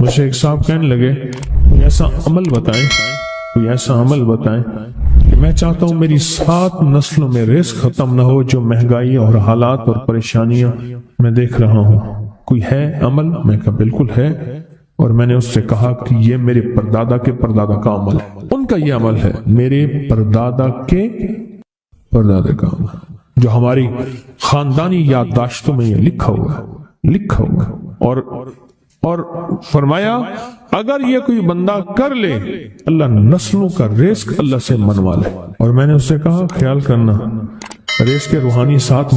مجھے ایک صاحب کہنے لگے کوئی ایسا عمل بتائیں کہ میں چاہتا ہوں میری 7 نسلوں میں رزق ختم نہ ہو، جو مہنگائی اور حالات اور پریشانیاں میں دیکھ رہا ہوں، کوئی ہے عمل؟ میں کہا بالکل ہے، اور میں نے اس سے کہا کہ یہ میرے پردادا کے پردادا کا عمل ہے، ان کا یہ عمل ہے، میرے پردادا کے پردادا کا عمل، جو ہماری خاندانی یادداشتوں میں یہ لکھا ہوا ہے، اور فرمایا اگر یہ کوئی بندہ کر لے اللہ نسلوں کا رزق اللہ سے منوا لے۔ اور میں نے اس سے کہا خیال کرنا، رزق کے روحانی ساتھ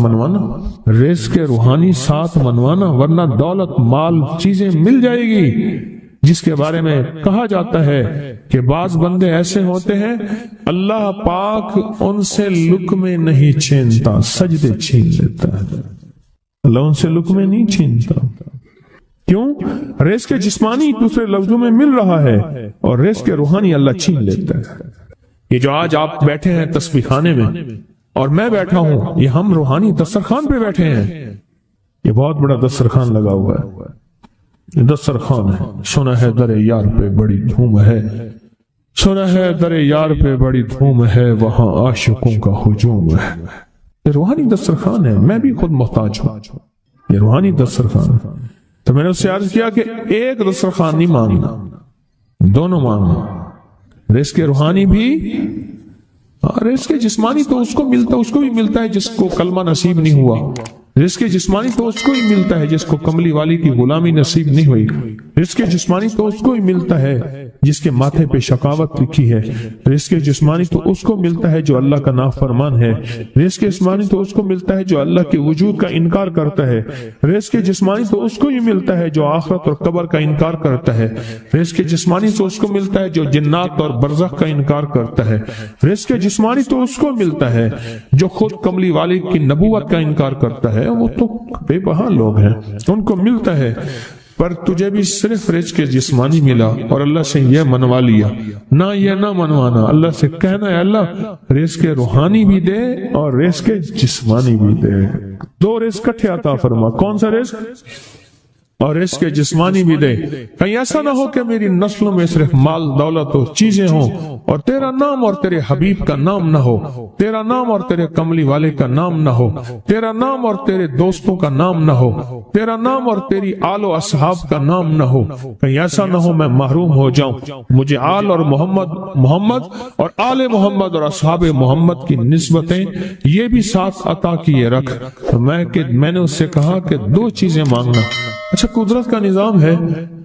منوانا، ورنہ دولت مال چیزیں مل جائے گی، جس کے بارے میں کہا جاتا ہے کہ بعض بندے ایسے ہوتے ہیں اللہ پاک ان سے لقمے نہیں چھینتا، سجدے چھین لیتا ہے، اللہ ان سے لقمے نہیں چھینتا۔ کیوں؟ رزق جسمانی دوسرے لفظوں میں مل رہا ہے، اور رزق روحانی اللہ چھین لیتا ہے۔ یہ جو آج آپ بیٹھے ہیں تسبیح خانے میں اور میں بیٹھا ہوں، یہ ہم روحانی دسترخوان پہ بیٹھے ہیں، یہ بہت بڑا دسترخوان لگا ہوا ہے، یہ دسترخوان ہے۔ سنا ہے در یار پہ بڑی دھوم ہے، سنا ہے در یار پہ بڑی دھوم ہے، وہاں عاشقوں کا ہجوم ہے۔ یہ روحانی دسترخوان ہے، میں بھی خود محتاج ہوں، یہ روحانی دسترخوان ہے۔ تو میں نے اس سے عرض کیا کہ ایک دسترخوان نہیں مانگنا، دونوں مانگنا، رزق روحانی بھی، رزق جسمانی تو اس کو بھی ملتا ہے جس کو کلمہ نصیب نہیں ہوا، رزق جسمانی تو اس کو ہی ملتا ہے جس کو کملی والی کی غلامی نصیب نہیں ہوئی، رزق جسمانی تو اس کو ہی ملتا ہے جس کے ماتھے پہ شقاوت لکھی ہے، رزق جسمانی تو اس کو ملتا ہے جو اللہ کا نافرمان ہے، رزق جسمانی تو اس کو ملتا ہے جو اللہ کے وجود کا انکار کرتا ہے، رزق جسمانی تو اس کو ہی ملتا ہے جو آخرت اور قبر کا انکار کرتا ہے، رزق جسمانی تو اس کو ملتا ہے جو جنات اور برزخ کا انکار کرتا ہے، رزق جسمانی تو اس کو ملتا ہے جو خود کملی والی کی نبوت کا انکار کرتا ہے، وہ تو بے بہا لوگ ہیں، ان کو ملتا ہے۔ پر تجھے بھی صرف رزق جسمانی ملا اور اللہ سے یہ منوا لیا، نہ یہ نہ منوانا، اللہ سے کہنا ہے اللہ رزق روحانی بھی دے اور رزق جسمانی بھی دے، 2 رزق کٹھے عطا فرما، کون سا رزق؟ اور رزق جسمانی بھی دے۔ کہیں ایسا نہ ہو کہ میری نسلوں میں صرف مال دولت اور چیزیں ہوں اور تیرا نام اور تیرے حبیب کا نام نہ ہو، تیرا نام اور تیرے کملی والے کا نام نہ ہو، تیرا نام اور تیرے دوستوں کا نام نہ ہو، تیرا نام اور تیری آل و اصحاب کا نام نہ ہو۔ کہیں ایسا نہ ہو میں محروم ہو جاؤں، مجھے آل اور محمد اور آل محمد اور اصحاب محمد کی نسبتیں یہ بھی ساتھ عطا کیے رکھ۔ میں نے اس سے کہا کہ 2 چیزیں مانگنا۔ اچھا قدرت کا نظام ہے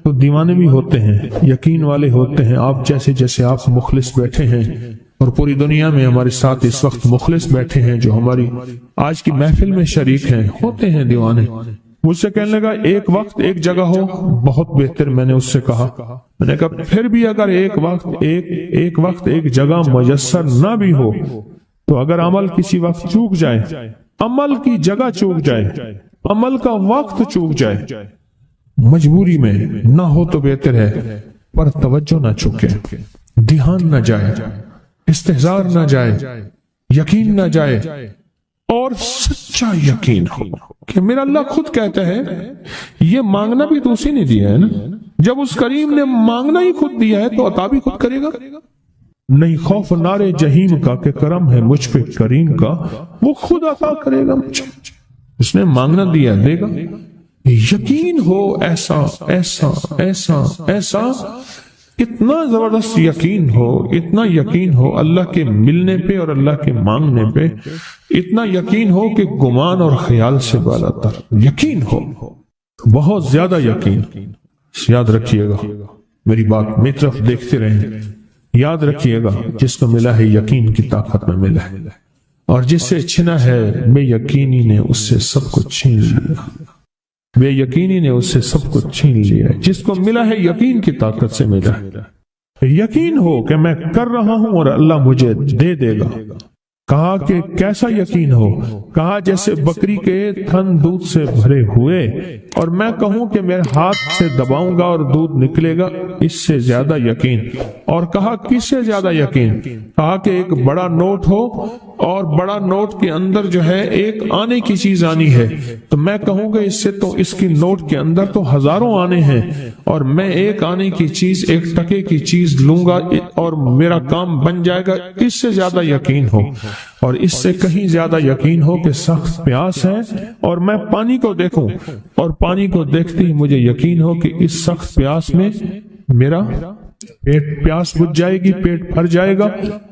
تو دیوانے بھی ہوتے ہیں، یقین والے ہوتے ہیں، آپ جیسے آپ مخلص بیٹھے ہیں، اور پوری دنیا میں ہمارے ساتھ اس وقت مخلص بیٹھے ہیں جو ہماری آج کی محفل میں شریک ہیں، ہوتے ہیں دیوانے۔ مجھ سے کہنے لگا ایک وقت ایک جگہ ہو بہت بہتر۔ میں نے اس سے کہا، میں نے کہا پھر بھی اگر ایک وقت ایک جگہ میسر نہ بھی ہو تو اگر عمل کسی وقت چوک جائے، عمل کی جگہ چوک جائے، عمل کا وقت چوک جائے، مجبوری میں نہ ہو تو بہتر ہے، پر توجہ نہ چکے، دھیان نہ جائے، استحضار نہ جائے، یقین نہ جائے، اور سچا یقین ہو کہ میرا اللہ خود کہتا ہے یہ مانگنا بھی تو اسی نے دیا ہے نا، جب اس کریم نے مانگنا ہی خود دیا ہے تو عطا بھی خود کرے گا۔ نہیں خوف نارے جہیم کا کہ کرم ہے مجھ پہ کریم کا، وہ خود عطا کرے گا مجھے، اس نے مانگنا دیا دے گا۔ یقین ہو ایسا ایسا ایسا ایسا، اتنا زبردست یقین ہو، اتنا یقین ہو اللہ کے ملنے پہ اور اللہ کے مانگنے پہ، اتنا یقین ہو کہ گمان اور خیال سے بالا تر یقین ہو، بہت زیادہ یقین۔ یاد رکھیے گا میری بات، میری طرف دیکھتے رہیں، یاد رکھیے گا جس کو ملا ہے یقین کی طاقت میں ملا ہے، اور جس سے چھنا ہے بے یقینی نے اس سے سب کچھ چھین لیا، بے یقینی نے اس سے سب کچھ چھین لیا ہے، جس کو ملا ہے یقین کی طاقت سے ملا ہے۔ یقین ہو کہ میں کر رہا ہوں اور اللہ مجھے دے دے گا۔ کہا کہ کیسا یقین ہو؟ کہا جیسے بکری کے تھن دودھ سے بھرے ہوئے اور میں کہوں کہ میرے ہاتھ سے دباؤں گا اور دودھ نکلے گا، اس سے زیادہ یقین۔ اور کہا کس سے زیادہ یقین؟ کہا کہ ایک بڑا نوٹ ہو اور بڑا نوٹ کے اندر جو ہے ایک آنے کی چیز آنی ہے، تو میں کہوں گا اس سے تو اس کی نوٹ کے اندر تو ہزاروں آنے ہیں، اور میں ایک آنے کی چیز، ایک ٹکے کی چیز لوں گا اور میرا کام بن جائے گا۔ اس سے زیادہ یقین ہو اور اس سے کہیں زیادہ یقین ہو کہ سخت پیاس ہے اور میں پانی کو دیکھوں اور پانی کو دیکھتے ہی مجھے یقین ہو کہ اس سخت پیاس میں میرا پیاس بجھ جائے گی، پیٹ بھر جائے گا،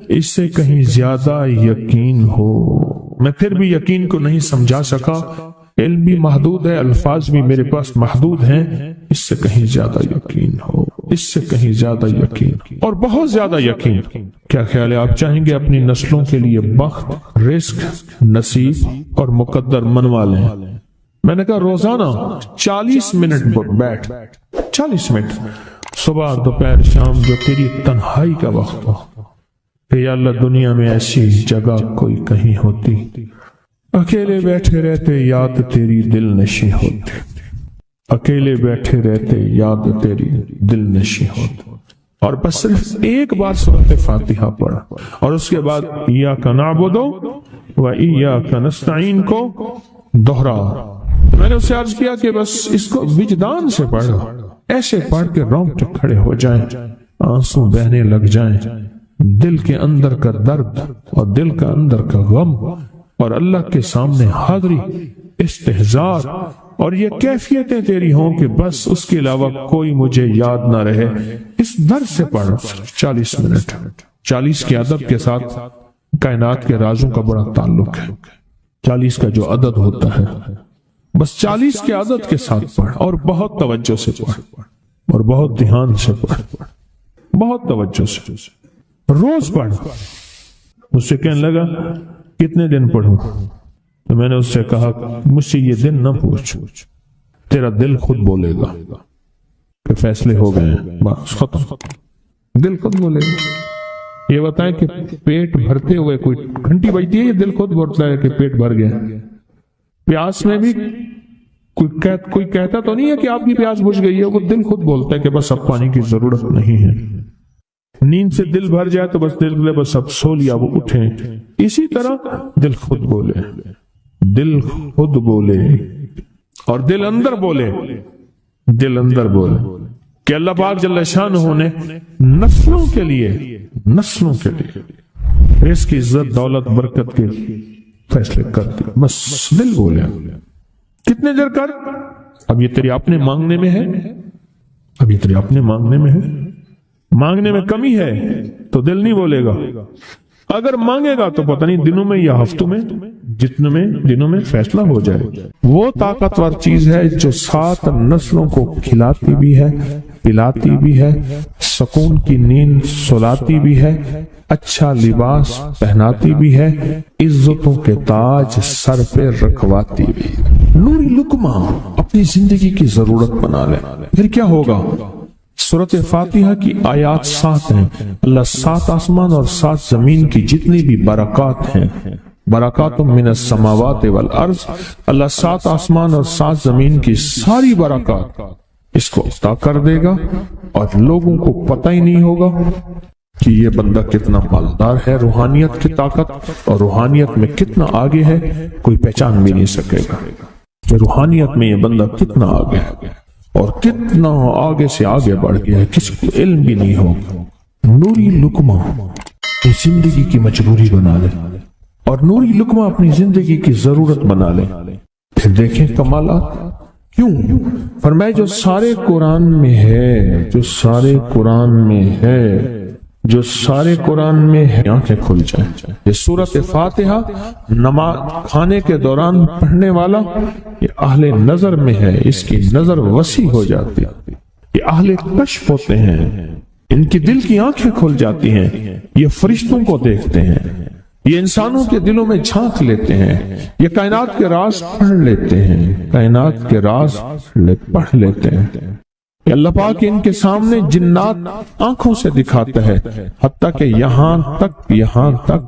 اس سے کہیں زیادہ یقین ہو۔ میں پھر بھی یقین کو نہیں سمجھا سکا، علم بھی محدود ہے، الفاظ بھی میرے پاس محدود ہیں، اس سے کہیں زیادہ یقین ہو، اس سے کہیں زیادہ یقین اور بہت زیادہ یقین۔ کیا خیال ہے؟ آپ چاہیں گے اپنی نسلوں کے لیے بخت، رزق، نصیب اور مقدر منوا لیں؟ میں نے کہا روزانہ 40 منٹ بیٹھ، 40 منٹ صبح دوپہر شام، جو تیری تنہائی کا وقت ہو، کہ یا اللہ دنیا میں ایسی جگہ کوئی کہیں ہوتی، اکیلے بیٹھے رہتے یاد تیری دل نشیں ہوتی، اکیلے بیٹھے رہتے یاد تیری دل نشیں ہوتی، اور بس صرف ایک بار سورۃ فاتحہ پڑھا اور اس کے بعد ایاک نعبد و ایاک نستعین کو دوہرا۔ میں نے اسے عرض کیا کہ بس اس کو وجدان سے پڑھو، ایسے پڑھ کے رونگٹے کھڑے ہو جائیں، آنسو بہنے لگ جائیں، دل کے اندر کا درد اور دل کا اندر کا غم اور اللہ کے سامنے حاضری، استحضار، اور یہ کیفیتیں تیری ہوں کہ بس اس کے علاوہ کوئی مجھے یاد نہ رہے۔ اس درد سے پڑھ 40 منٹ۔ 40 کے عدد کے ساتھ کائنات کے رازوں کا بڑا تعلق ہے۔ 40 کا جو عدد ہوتا ہے، بس 40 کے عدد کے ساتھ پڑھ اور بہت توجہ سے پڑھ اور بہت دھیان سے پڑھ، بہت توجہ سے روز پڑھ۔ مجھ سے کہنے لگا کتنے دن پڑھوں؟ تو میں نے اس سے کہا مجھ سے یہ دن نہ پوچھ، تیرا دل خود بولے گا کہ فیصلے ہو گئے ہیں، بس ختم، دل خود بولے گا۔ یہ بتائیں کہ پیٹ بھرتے ہوئے کوئی گھنٹی بجتی ہے، یہ دل خود بولتا ہے کہ پیٹ بھر گیا۔ پیاس میں بھی کوئی کہتا تو نہیں ہے کہ آپ کی پیاس بجھ گئی ہے، وہ دل خود بولتا ہے کہ بس اب پانی کی ضرورت نہیں ہے۔ نیند سے دل بھر جائے تو بس دل بس اب سو لیا، وہ اٹھیں۔ اسی طرح دل خود بولے، دل خود بولے اور دل اندر بولے، دل اندر بولے کہ اللہ پاک جل شانہ نے نسلوں کے لیے رزق، عزت، دولت، برکت کے فیصلے کر دی، بس دل بولے۔ کتنے دیر کر؟ اب یہ تیری اپنے مانگنے میں ہے، اب یہ تیری اپنے مانگنے میں ہے۔ مانگنے میں کمی ہے تو دل نہیں بولے گا، اگر مانگے گا تو پتہ نہیں دنوں میں یا ہفتوں میں، جتنے میں دنوں میں فیصلہ ہو جائے۔ وہ طاقتور چیز ہے جو 7 نسلوں کو کھلاتی بھی ہے، پلاتی بھی ہے، سکون کی نیند سلاتی بھی ہے، اچھا لباس پہناتی بھی ہے، عزتوں کے تاج سر پہ رکھواتی بھی ہے۔ نوری لقمہ اپنی زندگی کی ضرورت بنا لے، پھر کیا ہوگا؟ سورۃ فاتحہ کی آیات 7 ہیں۔ اللہ 7 آسمان اور 7 زمین کی جتنی بھی برکات ہیں، برکات من السماوات والارض، اللہ 7 آسمان اور 7 زمین کی ساری برکات اس کو عطا کر دے گا، اور لوگوں کو پتہ ہی نہیں ہوگا کہ یہ بندہ کتنا مالدار ہے، روحانیت کی طاقت اور روحانیت میں کتنا آگے ہے، کوئی پہچان بھی نہیں سکے گا کہ روحانیت میں یہ بندہ کتنا آگے ہے اور کتنا آگے سے آگے بڑھ گیا ہے، کسی کو علم بھی نہیں ہوگا۔ نوری لقمہ اپنی زندگی کی مجبوری بنا لے اور نوری لقمہ اپنی زندگی کی ضرورت بنا لے، پھر دیکھیں کمالات۔ کیوں؟ فرمائے جو سارے قرآن میں ہے، جو سارے قرآن میں ہے، جو سارے قرآن میں ہے، آنکھیں کھل جائیں۔ یہ سورۃ فاتحہ نماز کھانے کے دوران پڑھنے والا یہ اہل نظر میں ہے، اس کی نظر وسیع ہو جاتی ہے، یہ اہل کشف ہوتے ہیں، ان کی دل کی آنکھیں کھل جاتی ہیں، یہ فرشتوں کو دیکھتے ہیں، یہ انسانوں کے دلوں میں جھانک لیتے ہیں، یہ کائنات کے راز پڑھ لیتے ہیں، کائنات کے راز پڑھ لیتے ہیں۔ اللہ پاک ان کے سامنے جنات آنکھوں سے دکھاتا ہے، حتیٰ کہ یہاں تک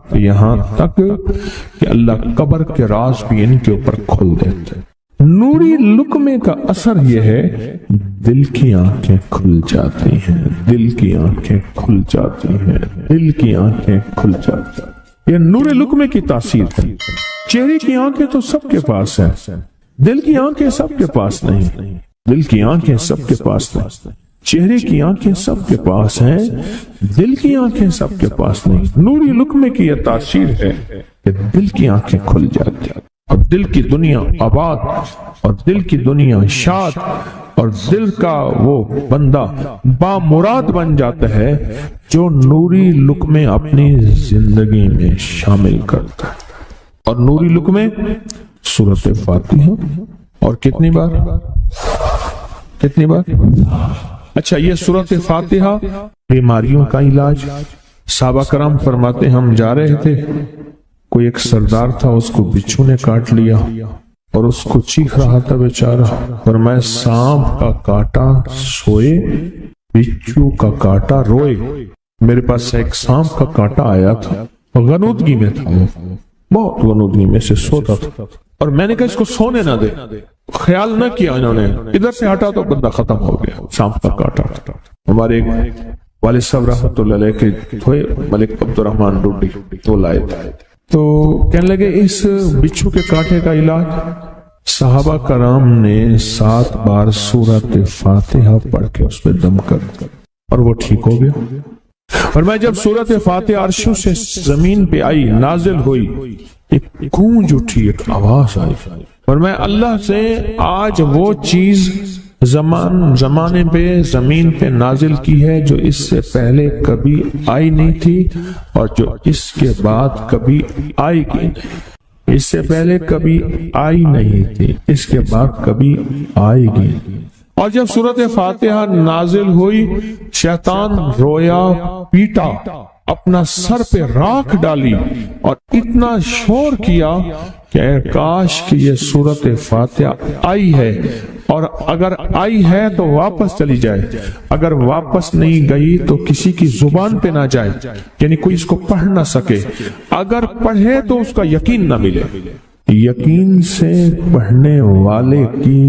کہ اللہ قبر کے راز بھی ان کے اوپر کھل دیتے ہیں۔ نوری لقمے کا اثر یہ ہے، دل کی آنکھیں کھل جاتی ہیں، دل کی آنکھیں کھل جاتی ہیں، دل کی آنکھیں کھل جاتی ہیں۔ یہ نور لقمے کی تاثیر ہے۔ چہرے کی آنکھیں تو سب کے پاس ہیں، دل کی آنکھیں سب کے پاس نہیں، دل کی آنکھیں سب کے پاس نہیں، چہرے کی آنکھیں سب کے پاس ہیں، دل کی آنکھیں سب کے پاس نہیں۔ نوری لقمے کی یہ تاثیر ہے کہ دل کی آنکھیں کھل جاتی ہیں اور دل کی دنیا آباد اور دل کی دنیا شاد اور دل کا وہ بندہ بامراد بن جاتا ہے جو نوری لقمے اپنی زندگی میں شامل کرتا ہے۔ اور نوری لقمے سورۃ فاتحہ، اور کتنی بار؟ اچھا، یہ سورۃ فاتحہ بیماریوں کا علاج۔ صحابہ کرام فرماتے ہم جا رہے تھے، کوئی ایک سردار تھا، اس کو بچھو نے کاٹ لیا اور اس کو چیخ رہا تھا بیچارہ، فرمایا سانپ کا کاٹا سوئے، بچھو کا کاٹا روئے۔ میرے پاس ایک سانپ کا کاٹا آیا تھا، غنودگی میں تھا، بہت غنودگی میں سے سوتا تھا، اور میں نے کہا اس کو سونے نہ دے، خیال نہ کیا انہوں نے، ادھر سے ہٹا تو بندہ ختم ہو گیا، سانپ کا کاٹا۔ ہمارے ایک والد صاحب رحمۃ اللہ علیہ کے تھے ملک عبد الرحمن ڈوڈی، تو لائے تھے، تو کہنے لگے اس بچھو کے کاٹے کا علاج، صحابہ کرام نے 7 بار سورۃ فاتحہ پڑھ کے اس پہ دم کر اور وہ ٹھیک ہو گیا۔ اور میں جب سورۃ فاتحہ عرشوں سے زمین پہ آئی، نازل ہوئی، ایک گونج اٹھی، ایک آواز آئی، اور میں اللہ سے آج وہ چیز زمانے پہ زمین پہ نازل کی ہے جو اس سے پہلے کبھی آئی نہیں تھی اور جو اس کے بعد کبھی آئے گی نہیں، اس سے پہلے کبھی آئی نہیں تھی، اس کے بعد کبھی آئے گی۔ اور جب سورۃ فاتحہ نازل ہوئی، شیطان رویا، پیٹا، اپنا سر پہ راکھ ڈالی اور اتنا شور کیا کہ اے کاش کہ یہ سورۃ فاتحہ آئی ہے، اور اگر آئی ہے تو واپس چلی جائے، اگر واپس نہیں گئی تو کسی کی زبان پہ نہ جائے، یعنی کوئی اس کو پڑھ نہ سکے، اگر پڑھے تو اس کا یقین نہ ملے۔ یقین سے پڑھنے والے کی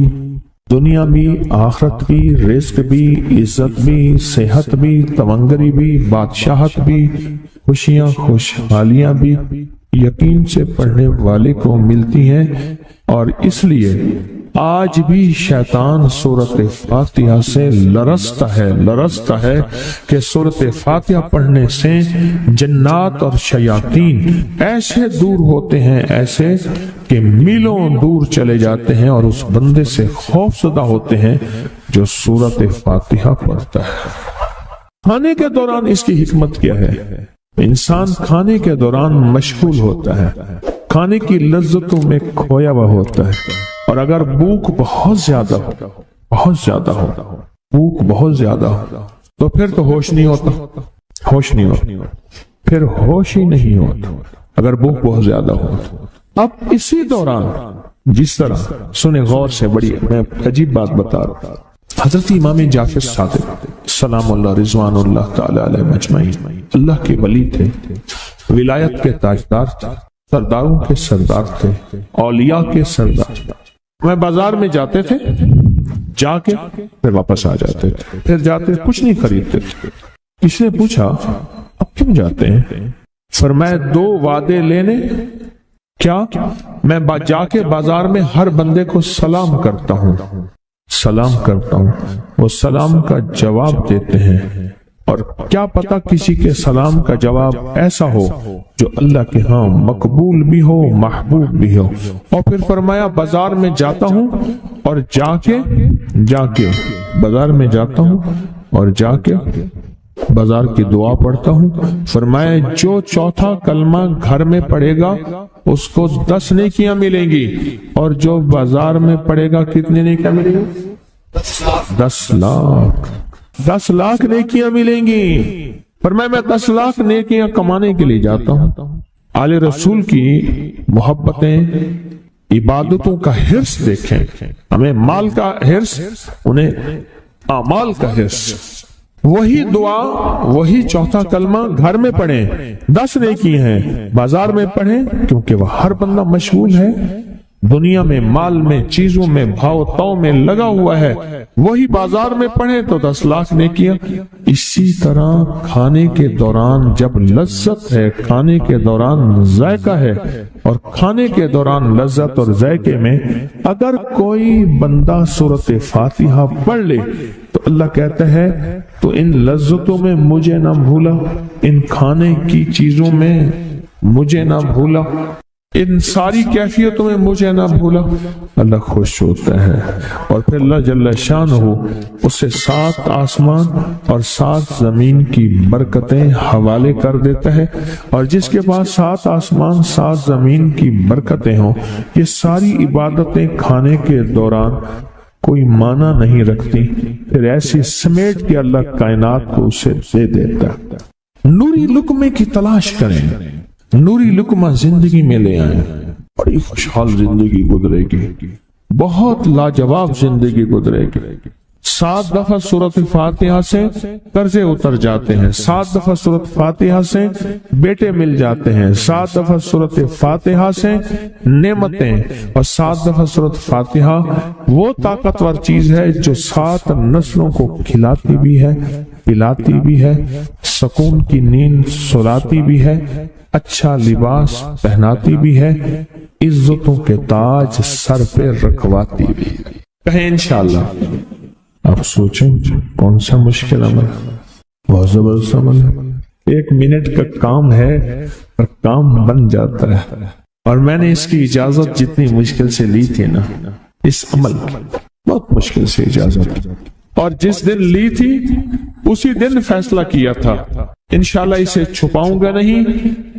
دنیا بھی، آخرت بھی، رزق بھی، عزت بھی، صحت بھی، تونگری بھی، بادشاہت بھی، خوشیاں خوشحالیاں بھی یقین سے پڑھنے والے کو ملتی ہیں۔ اور اس لیے آج بھی شیطان سورۃ فاتحہ سے لرزتا ہے کہ سورۃ فاتحہ پڑھنے سے جنات اور شیاطین ایسے دور ہوتے ہیں، ایسے کہ میلوں دور چلے جاتے ہیں، اور اس بندے سے خوف زدہ ہوتے ہیں جو سورۃ فاتحہ پڑھتا ہے۔ کھانے کے دوران اس کی حکمت کیا ہے؟ انسان کھانے کے دوران مشغول ہوتا ہے، کھانے کی لذتوں میں کھویا ہوا ہوتا ہے، اور اگر بھوک بہت زیادہ ہو تو پھر تو ہوش نہیں ہوتا، پھر ہوش ہی نہیں ہوتا اگر بھوک بہت زیادہ ہو۔ اب اسی دوران جس طرح سنے غور سے، بڑی میں عجیب بات بتا رہا ہوں، حضرت امام جعفر صادق سلام اللہ رضوان اللہ تعالی علیہ مجمعین اللہ کے ولی تھے، ولایت کے تاجدار تھے، سرداروں کے سردار تھے، اولیاء کے سردار تھے۔ میں بازار میں جاتے تھے، جا کے پھر واپس آ جاتے تھے، پھر جاتے کچھ نہیں خریدتے تھے۔ کسی نے پوچھا اب کیوں جاتے ہیں؟ فرمایا 2 وعدے لینے۔ کیا؟ میں جا کے بازار میں ہر بندے کو سلام کرتا ہوں، وہ سلام کا جواب دیتے ہیں، اور کیا پتا کسی کے سلام کا جواب ایسا ہو جو اللہ کے ہاں مقبول بھی ہو، محبوب بھی ہو۔ اور پھر فرمایا بازار میں جاتا ہوں اور جا کے بازار میں جاتا ہوں اور جا کے بازار کی دعا پڑھتا ہوں۔ فرمایا جو چوتھا کلمہ گھر میں پڑھے گا اس کو 10 نیکیاں ملیں گی، اور جو بازار میں پڑھے گا کتنے نیکیاں ملیں گی؟ 10 لاکھ نیکیاں ملیں گی۔ فرمایا میں 10 لاکھ نیکیاں کمانے کے لیے جاتا ہوں۔ آل رسول کی محبتیں، عبادتوں کا حرص دیکھیں، ہمیں مال کا حرص، انہیں اعمال کا حرص۔ وہی دعا، وہی چوتھا کلمہ گھر میں پڑھیں، 10 نیکی ہیں، بازار میں پڑھیں کیونکہ وہ ہر بندہ مشغول ہے، دنیا میں، مال میں، چیزوں میں، بھاؤ تاؤ میں لگا ہوا ہے، وہی بازار میں پڑھے تو 10 لاکھ نیکیاں۔ اسی طرح کھانے کے دوران جب لذت ہے، کھانے کے دوران ذائقہ ہے، اور کھانے کے دوران لذت اور ذائقے میں اگر کوئی بندہ سورۃ فاتحہ پڑھ لے تو اللہ کہتا ہے تو ان لذتوں میں مجھے نہ بھولا، ان کھانے کی چیزوں میں مجھے نہ بھولا، ان ساری کیفیتوں میں مجھے نہ بھولا، اللہ خوش ہوتا ہے۔ اور پھر اللہ جل شانہ اسے 7 آسمان اور 7 زمین کی برکتیں حوالے کر دیتا ہے، اور جس کے پاس 7 آسمان 7 زمین کی برکتیں ہوں، یہ ساری عبادتیں کھانے کے دوران کوئی معنی نہیں رکھتی، پھر ایسی سمیٹ کے اللہ کائنات کو اسے دے دیتا ہے۔ نوری لقمے کی تلاش کریں، نوری لقمہ زندگی میں لے آئیں، بڑی خوشحال زندگی گزرے گی، بہت لاجواب زندگی گزرے گی۔ 7 دفعہ سورۃ فاتحہ سے قرضے اتر جاتے ہیں، 7 دفعہ سورۃ فاتحہ سے بیٹے مل جاتے ہیں، 7 دفعہ سورۃ فاتحہ سے نعمتیں، اور 7 دفعہ سورۃ فاتحہ وہ طاقتور چیز ہے جو 7 نسلوں کو کھلاتی بھی ہے، پلاتی بھی ہے، سکون کی نیند سلاتی بھی ہے، اچھا لباس پہناتی بھی ہے، عزتوں کے تاج سر پہ رکھواتی بھی ہے۔ کہیں انشاءاللہ۔ آپ سوچیں کون سا مشکل عمل، بہت زبردست عمل ہے، 1 منٹ کا کام ہے اور کام بن جاتا ہے۔ اور میں نے اس کی اجازت جتنی مشکل سے لی تھی نا، اس عمل کی بہت مشکل سے اجازت، اور جس دن لی تھی اسی دن فیصلہ کیا تھا انشاءاللہ اسے چھپاؤں گا نہیں،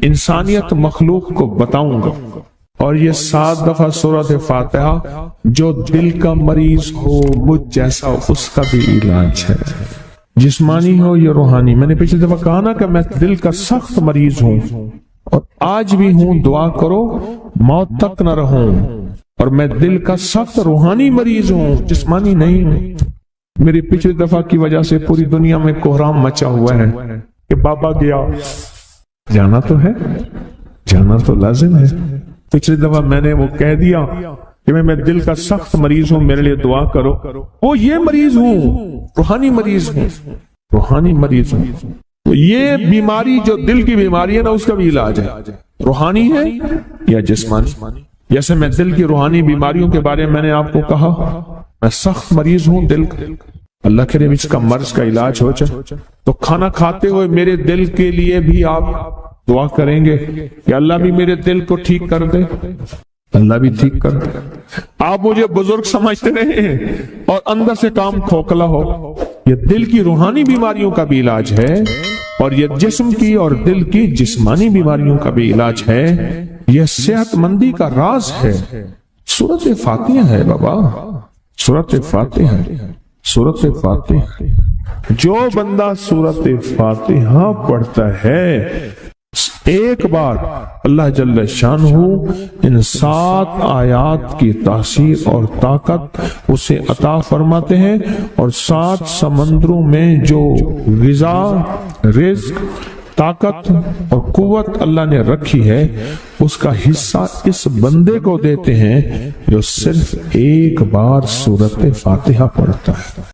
انسانیت مخلوق کو بتاؤں گا۔ اور یہ 7 دفعہ سورۃ فاتحہ جو دل کا مریض ہو مجھ جیسا اس کا بھی علاج ہے، جسمانی ہو یا روحانی۔ میں نے پچھلی دفعہ کہا نا کہ میں دل کا سخت مریض ہوں اور آج بھی ہوں، دعا کرو موت تک نہ رہوں، اور میں دل کا سخت روحانی مریض ہوں، جسمانی نہیں ہوں۔ میری پچھلی دفعہ کی وجہ سے پوری دنیا میں کوہرام مچا ہوا ہے کہ بابا گیا، جانا تو ہے، جانا تو لازم ہے۔ پچھلی دفعہ میں نے وہ کہہ دیا کہ میں دل کا سخت مریض ہوں، میرے لیے دعا کرو، وہ یہ مریض ہوں، روحانی مریض ہوں، روحانی مریض ہوں۔ تو یہ بیماری جو دل کی بیماری ہے نا، اس کا بھی علاج ہے، روحانی ہے یا جسمانی۔ جیسے میں دل کی روحانی بیماریوں کے بارے میں نے آپ کو کہا، میں سخت مریض ہوں دل کا، اللہ کرے اس کا مرض کا علاج ہو جائے۔ تو کھانا کھاتے ہوئے میرے دل کے لیے بھی آپ دعا کریں گے کہ اللہ بھی میرے دل کو ٹھیک کر دے، اللہ بھی ٹھیک کر دے۔ آپ مجھے بزرگ سمجھتے رہے اور اندر سے کام کھوکھلا ہو، یہ دل کی روحانی بیماریوں کا بھی علاج ہے، اور یہ جسم کی اور دل کی جسمانی بیماریوں کا بھی علاج ہے۔ یہ صحت مندی کا راز ہے، سورۃ فاتحہ ہے بابا، سورۃ فاتحہ، سورۃ فاتحہ۔ جو بندہ سورۃ فاتحہ پڑھتا ہے ایک بار، اللہ جل شانہ ان 7 آیات کی تاثیر اور طاقت اسے عطا فرماتے ہیں، اور 7 سمندروں میں جو غذا، رزق، طاقت اور قوت اللہ نے رکھی ہے اس کا حصہ اس بندے کو دیتے ہیں جو صرف ایک بار سورۃ فاتحہ پڑھتا ہے۔